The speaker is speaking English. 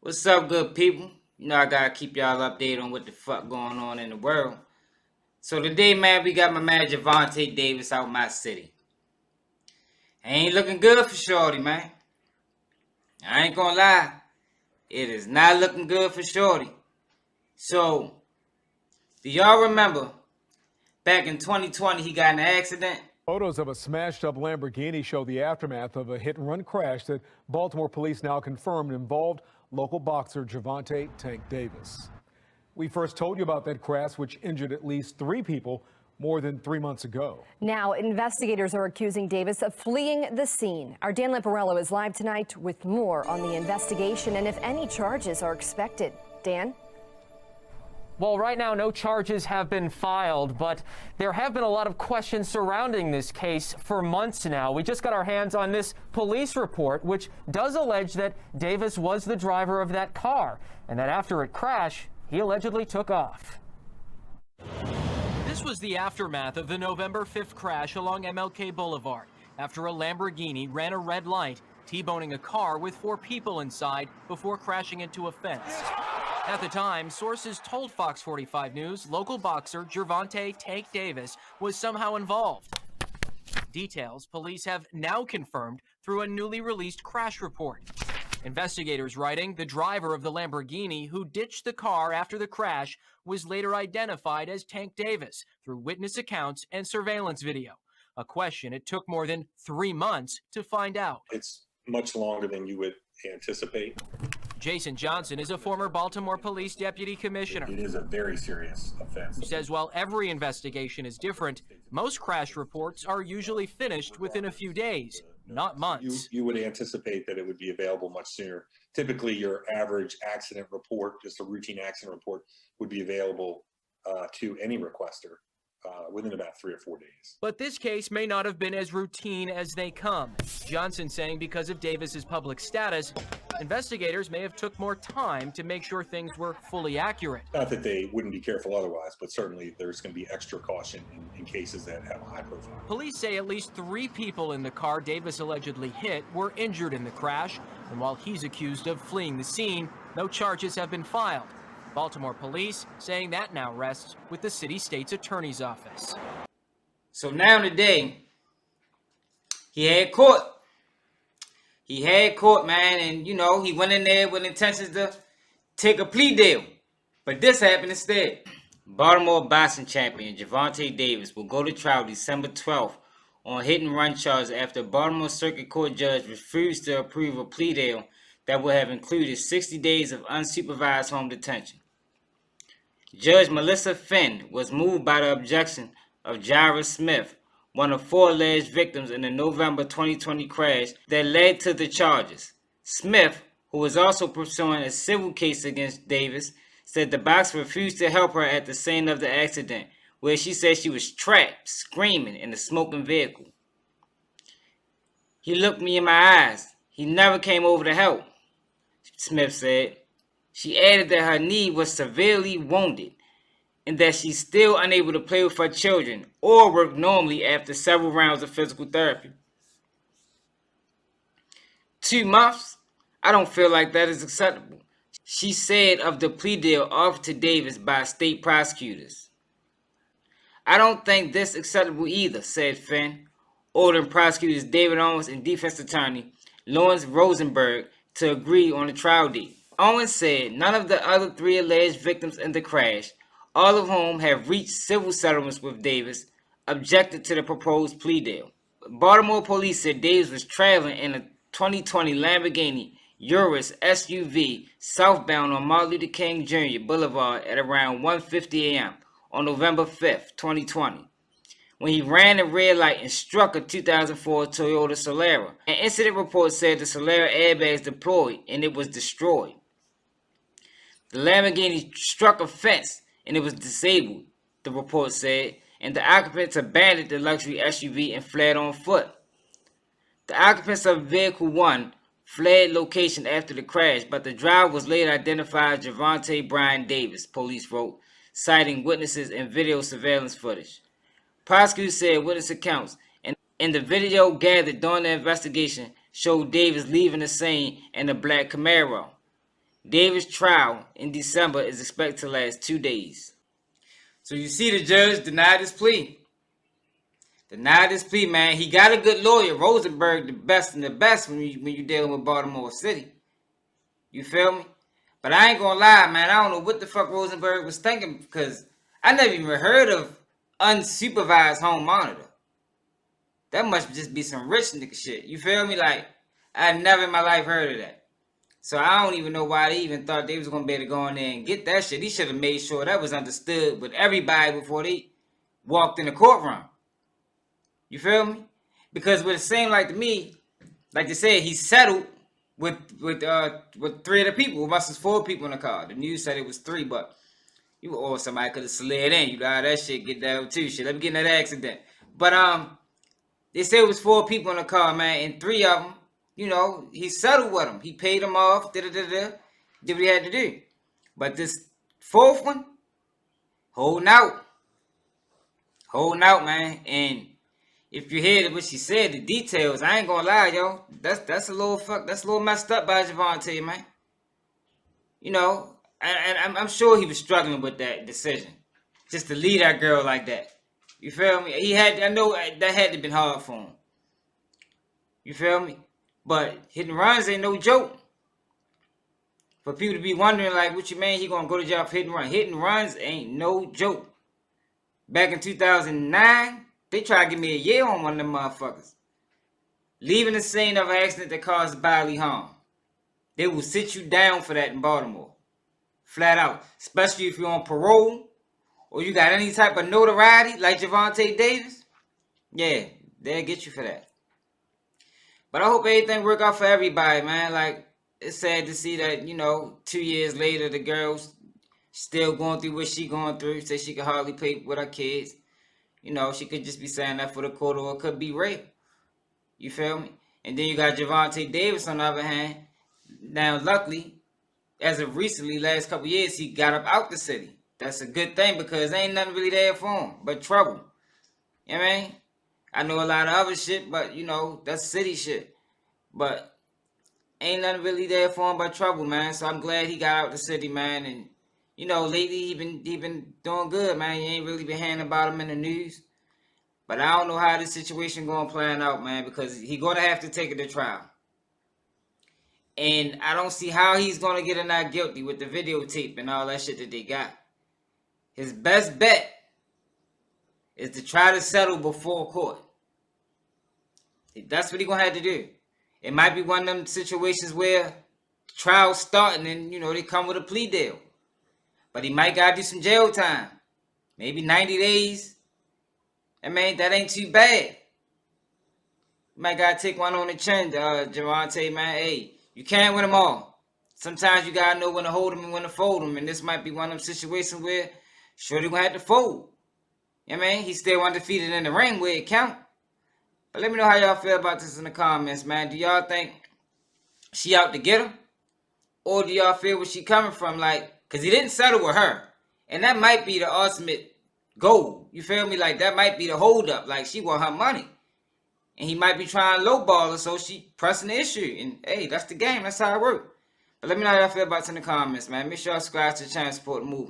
What's up, good people? You know I gotta keep y'all updated on what the fuck going on in the world. So today, man, we got my man Gervonta Davis out my city. Ain't looking good for Shorty, man. I ain't gonna lie. It is not looking good for Shorty. So, do y'all remember back in 2020 he got in an accident? Photos of a smashed-up Lamborghini show the aftermath of a hit-and-run crash that Baltimore police now confirmed involved local boxer Gervonta "Tank" Davis. We first told you about that crash, which injured at least 3 people more than 3 months ago. Now, investigators are accusing Davis of fleeing the scene. Our Dan Lamparello is live tonight with more on the investigation and if any charges are expected. Dan? Well, right now, no charges have been filed, but there have been a lot of questions surrounding this case for months now. We just got our hands on this police report, which does allege that Davis was the driver of that car, and that after it crashed, he allegedly took off. This was the aftermath of the November 5th crash along MLK Boulevard after a Lamborghini ran a red light, T-boning a car with 4 people inside before crashing into a fence. At the time, sources told Fox 45 News local boxer Gervonta "Tank" Davis was somehow involved. Details police have now confirmed through a newly released crash report. Investigators writing the driver of the Lamborghini who ditched the car after the crash was later identified as Tank Davis through witness accounts and surveillance video. A question it took more than 3 months to find out. It's much longer than you would anticipate. Jason Johnson is a former Baltimore police deputy commissioner. It is a very serious offense. He says while every investigation is different, most crash reports are usually finished within a few days, not months. You would anticipate that it would be available much sooner. Typically, your average accident report, just a routine accident report, would be available to any requester within about 3 or 4 days. But this case may not have been as routine as they come. Johnson saying because of Davis's public status, investigators may have took more time to make sure things were fully accurate. Not that they wouldn't be careful otherwise, but certainly there's going to be extra caution in cases that have a high profile. Police say at least 3 people in the car Davis allegedly hit were injured in the crash, and while he's accused of fleeing the scene, no charges have been filed. Baltimore police saying that now rests with the city state's attorney's office. So now today, he had court. He had court, man, and you know, he went in there with intentions to take a plea deal. But this happened instead. Baltimore boxing champion Gervonta Davis will go to trial December 12th on hit-and-run charges after a Baltimore Circuit Court judge refused to approve a plea deal that would have included 60 days of unsupervised home detention. Judge Melissa Finn was moved by the objection of Jairus Smith, one of 4 alleged victims in the November 2020 crash that led to the charges. Smith, who was also pursuing a civil case against Davis, said the boxer refused to help her at the scene of the accident, where she said she was trapped, screaming in the smoking vehicle. He looked me in my eyes. He never came over to help, Smith said. She added that her knee was severely wounded and that she's still unable to play with her children or work normally after several rounds of physical therapy. 2 months? I don't feel like that is acceptable, she said of the plea deal offered to Davis by state prosecutors. I don't think this acceptable either, said Finn, ordering prosecutors David Owens and defense attorney Lawrence Rosenberg to agree on a trial date. Owens said none of the other 3 alleged victims in the crash, all of whom have reached civil settlements with Davis, objected to the proposed plea deal. Baltimore police said Davis was traveling in a 2020 Lamborghini Urus SUV southbound on Martin Luther King Jr. Boulevard at around 1:50 a.m. on November 5th, 2020, when he ran a red light and struck a 2004 Toyota Solara. An incident report said the Solara airbags deployed and it was destroyed. The Lamborghini struck a fence and it was disabled, the report said, and the occupants abandoned the luxury SUV and fled on foot. The occupants of Vehicle 1 fled location after the crash, but the driver was later identified as Gervonta Brian Davis, police wrote, citing witnesses and video surveillance footage. Prosecutors said witness accounts and the video gathered during the investigation showed Davis leaving the scene in a black Camaro. Davis' trial in December is expected to last 2 days. So you see the judge denied his plea. Denied his plea, man. He got a good lawyer. Rosenberg, the best and the best when you dealing with Baltimore City. You feel me? But I ain't gonna lie, man. I don't know what the fuck Rosenberg was thinking, because I never even heard of unsupervised home monitor. That must just be some rich nigga shit. You feel me? Like, I never in my life heard of that. So I don't even know why they even thought they was gonna be able to go in there and get that shit. He should have made sure that was understood with everybody before they walked in the courtroom. You feel me? Because what it seemed like to me, like they said, he settled with 3 of the people. It must have 4 people in the car. The news said it was 3, but somebody could have slid in. You know how that shit get down too. Shit, let me get in that accident. But they said it was 4 people in the car, man, and 3 of them, you know, he settled with them. He paid them off. Did what he had to do. But this 4th one, holding out, man, and if you hear what she said, the details, I ain't gonna lie, yo. That's a little messed up by Gervonta, man. You know, and I'm sure he was struggling with that decision, just to leave that girl like that. You feel me? I know that had to been hard for him. You feel me? But hit and runs ain't no joke. For people to be wondering, like, what you mean he gonna go to jail for hit and run? Hit and runs ain't no joke. Back in 2009. They tried to give me a year on one of them motherfuckers. Leaving the scene of an accident that caused bodily harm. They will sit you down for that in Baltimore. Flat out. Especially if you're on parole or you got any type of notoriety like Gervonta Davis. Yeah, they'll get you for that. But I hope everything work out for everybody, man. Like, it's sad to see that, you know, 2 years later, the girl's still going through what she going through. Say she can hardly pay with her kids. You know, she could just be saying that for the court, or it could be rape. You feel me? And then you got Gervonta Davis on the other hand. Now, luckily, as of recently, last couple years, he got up out the city. That's a good thing, because ain't nothing really there for him but trouble. You know what I mean? I know a lot of other shit, but, you know, that's city shit. But ain't nothing really there for him but trouble, man. So I'm glad he got out the city, man. And you know, lately he been doing good, man. You ain't really been hearing about him in the news. But I don't know how this situation gonna plan out, man, because he gonna have to take it to trial. And I don't see how he's gonna get a not guilty with the videotape and all that shit that they got. His best bet is to try to settle before court. That's what he gonna have to do. It might be one of them situations where the trial's starting and, you know, they come with a plea deal. But he might gotta do some jail time. Maybe 90 days. I mean, that ain't too bad. You might gotta take one on the chin, Gervonta, man. Hey, you can't win them all. Sometimes you gotta know when to hold them and when to fold them. And this might be one of them situations where Shorty gonna have to fold. You know what I mean? He's still undefeated in the ring where it count. But let me know how y'all feel about this in the comments, man. Do y'all think she out to get him? Or do y'all feel where she coming from? Like, because he didn't settle with her. And that might be the ultimate goal. You feel me? Like, that might be the holdup. Like, she want her money. And he might be trying to lowball her, so she pressing the issue. And, hey, that's the game. That's how it works. But let me know how y'all feel about it in the comments, man. Make sure y'all subscribe to the channel and support the movement.